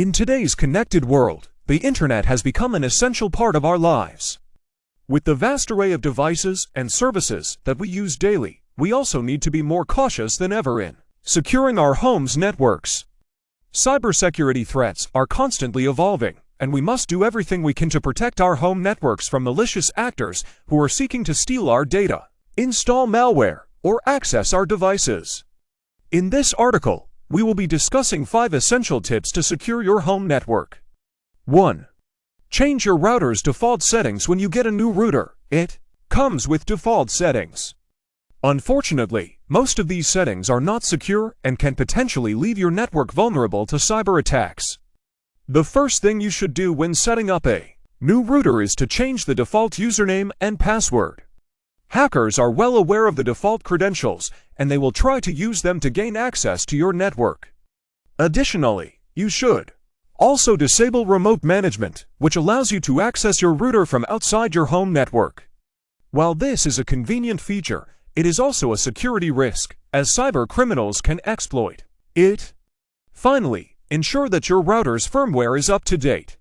In today's connected world, the internet has become an essential part of our lives. With the vast array of devices and services that we use daily, we also need to be more cautious than ever in securing our home's networks. Cybersecurity threats are constantly evolving, and we must do everything we can to protect our home networks from malicious actors who are seeking to steal our data, install malware, or access our devices. In this article, we will be discussing 5 essential tips to secure your home network. 1. Change your router's default settings when you get a new router. It comes with default settings. Unfortunately, most of these settings are not secure and can potentially leave your network vulnerable to cyber attacks. The first thing you should do when setting up a new router is to change the default username and password. Hackers are well aware of the default credentials, and they will try to use them to gain access to your network. Additionally, you should also disable remote management, which allows you to access your router from outside your home network. While this is a convenient feature, it is also a security risk, as cyber criminals can exploit it. Finally, ensure that your router's firmware is up to date.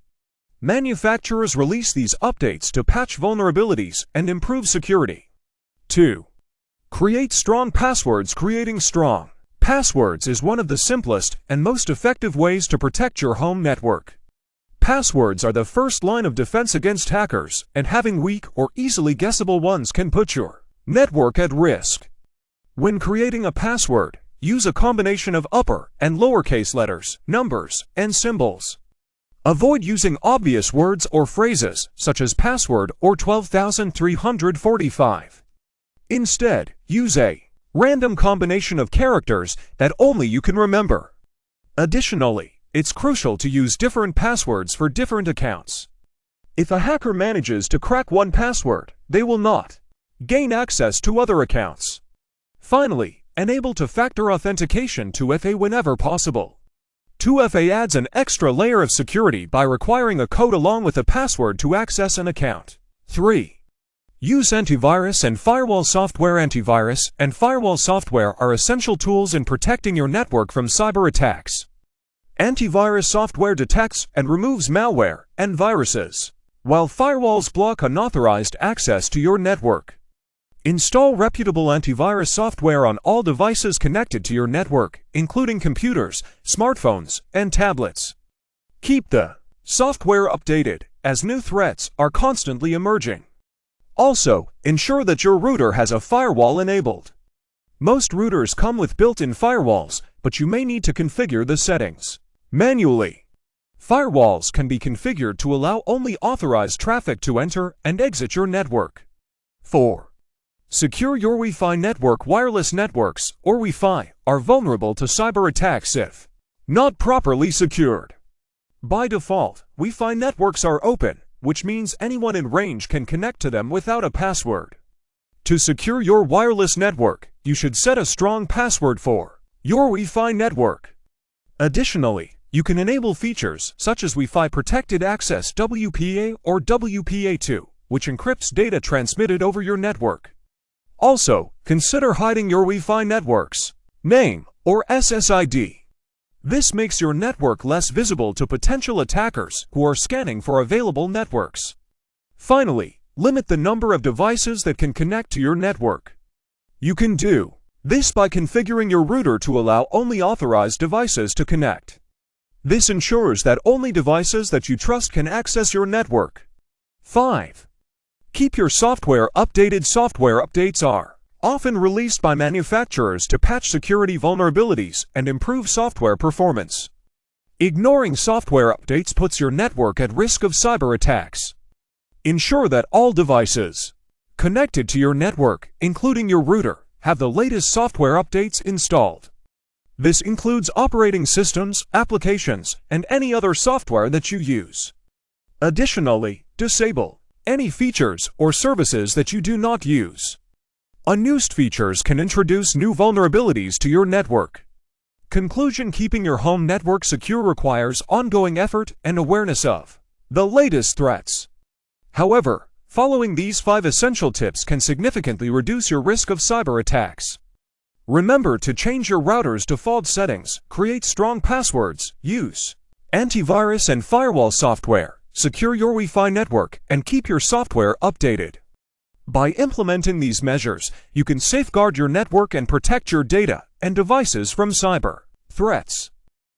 Manufacturers release these updates to patch vulnerabilities and improve security. 2. Create strong passwords. Creating strong passwords is one of the simplest and most effective ways to protect your home network. Passwords are the first line of defense against hackers, and having weak or easily guessable ones can put your network at risk. When creating a password, use a combination of upper and lowercase letters, numbers, and symbols. Avoid using obvious words or phrases, such as password or 12,345. Instead, use a random combination of characters that only you can remember. Additionally, it's crucial to use different passwords for different accounts. If a hacker manages to crack one password, they will not gain access to other accounts. Finally, enable two-factor authentication 2FA whenever possible. 2FA adds an extra layer of security by requiring a code along with a password to access an account. 3. Use antivirus and firewall software. Antivirus and firewall software are essential tools in protecting your network from cyber attacks. Antivirus software detects and removes malware and viruses, while firewalls block unauthorized access to your network. Install reputable antivirus software on all devices connected to your network, including computers, smartphones, and tablets. Keep the software updated, as new threats are constantly emerging. Also, ensure that your router has a firewall enabled. Most routers come with built-in firewalls, but you may need to configure the settings manually. Firewalls can be configured to allow only authorized traffic to enter and exit your network. 4. Secure your Wi-Fi network. Wireless networks, or Wi-Fi, are vulnerable to cyber attacks if not properly secured. By default, Wi-Fi networks are open, which means anyone in range can connect to them without a password. To secure your wireless network, you should set a strong password for your Wi-Fi network. Additionally, you can enable features such as Wi-Fi Protected Access WPA or WPA2, which encrypts data transmitted over your network. Also, consider hiding your Wi-Fi network's name or SSID. This makes your network less visible to potential attackers who are scanning for available networks. Finally, limit the number of devices that can connect to your network. You can do this by configuring your router to allow only authorized devices to connect. This ensures that only devices that you trust can access your network. 5. Keep your software updated. Software updates are often released by manufacturers to patch security vulnerabilities and improve software performance. Ignoring software updates puts your network at risk of cyber attacks. Ensure that all devices connected to your network, including your router, have the latest software updates installed. This includes operating systems, applications, and any other software that you use. Additionally, disable any features or services that you do not use. Unused features can introduce new vulnerabilities to your network. Conclusion: keeping your home network secure requires ongoing effort and awareness of the latest threats. However, following these 5 essential tips can significantly reduce your risk of cyber attacks. Remember to change your router's default settings, create strong passwords, use Antivirus and firewall software. Secure your Wi-Fi network and keep your software updated. By implementing these measures, you can safeguard your network and protect your data and devices from cyber threats.